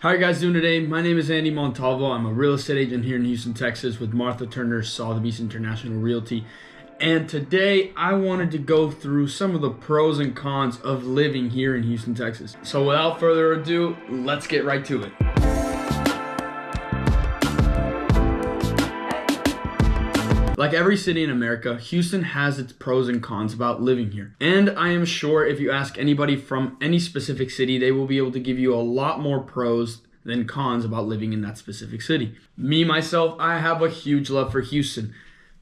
How are you guys doing today? My name is Andy Montalvo. I'm a real estate agent here in Houston, Texas with Martha Turner, Sotheby's International Realty. And today I wanted to go through some of the pros and cons of living here in Houston, Texas. So without further ado, let's get right to it. Like every city in America, Houston has its pros and cons about living here. And I am sure if you ask anybody from any specific city, they will be able to give you a lot more pros than cons about living in that specific city. Me, myself, I have a huge love for Houston.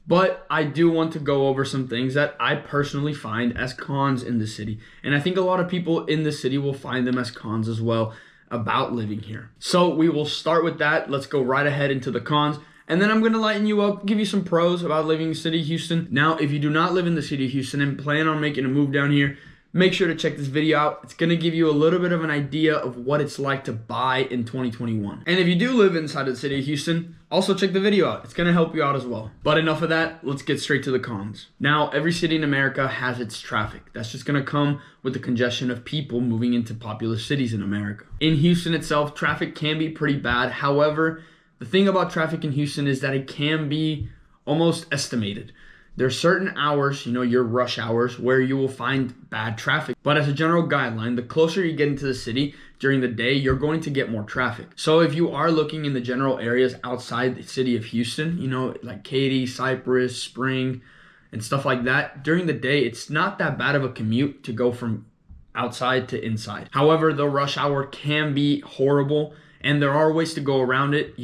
But I do want to go over some things that I personally find as cons in the city. And I think a lot of people in the city will find them as cons as well about living here. So we will start with that. Let's go right ahead into the cons. And then I'm going to lighten you up, give you some pros about living in the city of Houston. Now, if you do not live in the city of Houston and plan on making a move down here, make sure to check this video out. It's going to give you a little bit of an idea of what it's like to buy in 2021. And if you do live inside of the city of Houston, also check the video out. It's going to help you out as well. But enough of that. Let's get straight to the cons. Now, every city in America has its traffic. That's just going to come with the congestion of people moving into populous cities in America. In Houston itself, traffic can be pretty bad. However, the thing about traffic in Houston is that it can be almost estimated. There are certain hours, your rush hours, where you will find bad traffic. But as a general guideline, the closer you get into the city during the day, you're going to get more traffic. So if you are looking in the general areas outside the city of Houston, like Katy, Cypress, Spring, and stuff like that, during the day, it's not that bad of a commute to go from outside to inside. However, the rush hour can be horrible. And there are ways to go around it.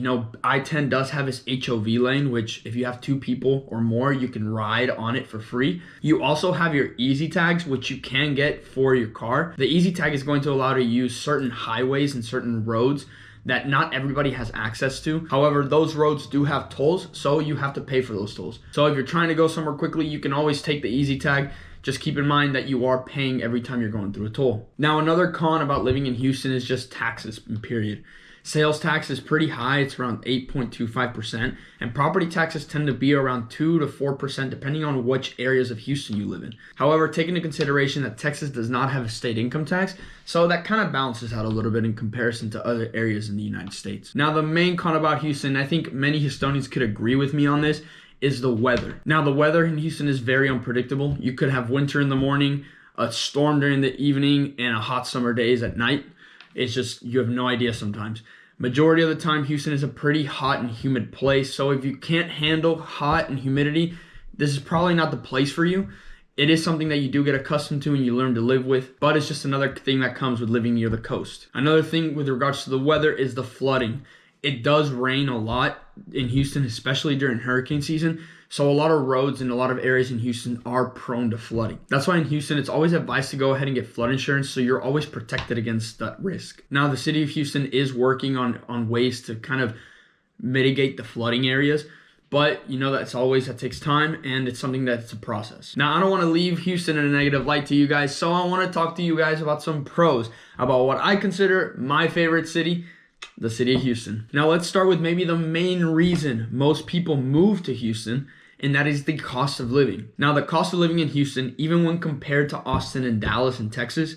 I-10 does have its HOV lane, which if you have 2 people or more, you can ride on it for free. You also have your easy tags, which you can get for your car. The easy tag is going to allow you to use certain highways and certain roads that not everybody has access to. However, those roads do have tolls, so you have to pay for those tolls. So if you're trying to go somewhere quickly, you can always take the easy tag. Just keep in mind that you are paying every time you're going through a toll. Now, another con about living in Houston is just taxes, period. Sales tax is pretty high. It's around 8.25%. And property taxes tend to be around 2 to 4% depending on which areas of Houston you live in. However, take into consideration that Texas does not have a state income tax, so that kind of balances out a little bit in comparison to other areas in the United States. Now, the main con about Houston, I think many Houstonians could agree with me on this, is the weather. Now, the weather in Houston is very unpredictable. You could have winter in the morning, a storm during the evening, and a hot summer days at night. It's just, you have no idea sometimes. Majority of the time, Houston is a pretty hot and humid place. So if you can't handle hot and humidity, this is probably not the place for you. It is something that you do get accustomed to and you learn to live with, but it's just another thing that comes with living near the coast. Another thing with regards to the weather is the flooding. It does rain a lot in Houston, especially during hurricane season. So a lot of roads and a lot of areas in Houston are prone to flooding. That's why in Houston, it's always advised to go ahead and get flood insurance so you're always protected against that risk. Now, the city of Houston is working on ways to kind of mitigate the flooding areas. But that takes time, and it's something that's a process. Now, I don't want to leave Houston in a negative light to you guys, so I want to talk to you guys about some pros about what I consider my favorite city, the city of Houston. Now, let's start with maybe the main reason most people move to Houston, and that is the cost of living. Now, the cost of living in Houston, even when compared to Austin and Dallas and Texas,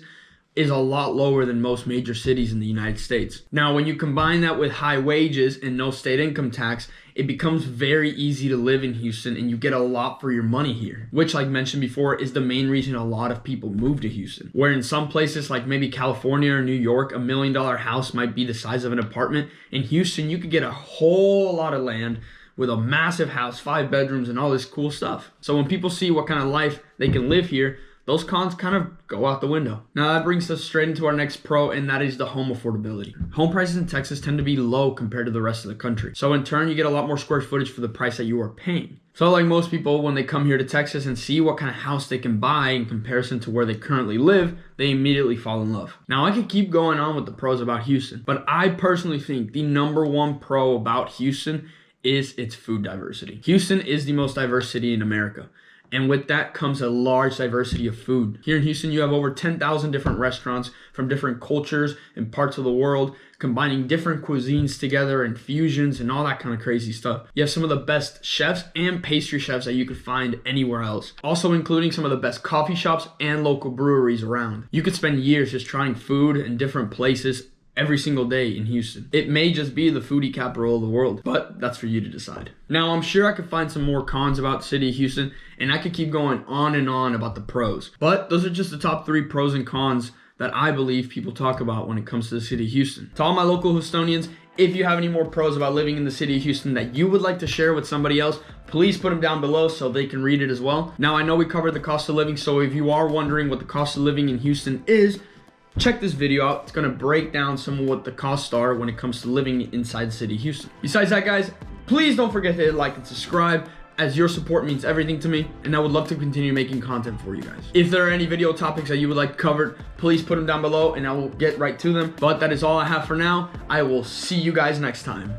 is a lot lower than most major cities in the United States. Now, when you combine that with high wages and no state income tax, it becomes very easy to live in Houston and you get a lot for your money here, which, like mentioned before, is the main reason a lot of people move to Houston. Where in some places like maybe California or New York, $1 million house might be the size of an apartment. In Houston, you could get a whole lot of land with a massive house, 5 bedrooms, and all this cool stuff. So when people see what kind of life they can live here, those cons kind of go out the window. Now that brings us straight into our next pro, and that is the home affordability. Home prices in Texas tend to be low compared to the rest of the country. So in turn, you get a lot more square footage for the price that you are paying. So like most people, when they come here to Texas and see what kind of house they can buy in comparison to where they currently live, they immediately fall in love. Now, I could keep going on with the pros about Houston, but I personally think the #1 pro about Houston is its food diversity. Houston is the most diverse city in America. And with that comes a large diversity of food. Here in Houston, you have over 10,000 different restaurants from different cultures and parts of the world, combining different cuisines together and fusions and all that kind of crazy stuff. You have some of the best chefs and pastry chefs that you could find anywhere else. Also including some of the best coffee shops and local breweries around. You could spend years just trying food in different places every single day in Houston. It may just be the foodie capital of the world, but that's for you to decide. Now, I'm sure I could find some more cons about the city of Houston, and I could keep going on and on about the pros. But those are just the top 3 pros and cons that I believe people talk about when it comes to the city of Houston. To all my local Houstonians, if you have any more pros about living in the city of Houston that you would like to share with somebody else, please put them down below so they can read it as well. Now, I know we covered the cost of living, so if you are wondering what the cost of living in Houston is, check this video out. It's gonna break down some of what the costs are when it comes to living inside the city of Houston. Besides that, guys, please don't forget to hit like and subscribe, as your support means everything to me, and I would love to continue making content for you guys. If there are any video topics that you would like covered, please put them down below and I will get right to them. But that is all I have for now. I will see you guys next time.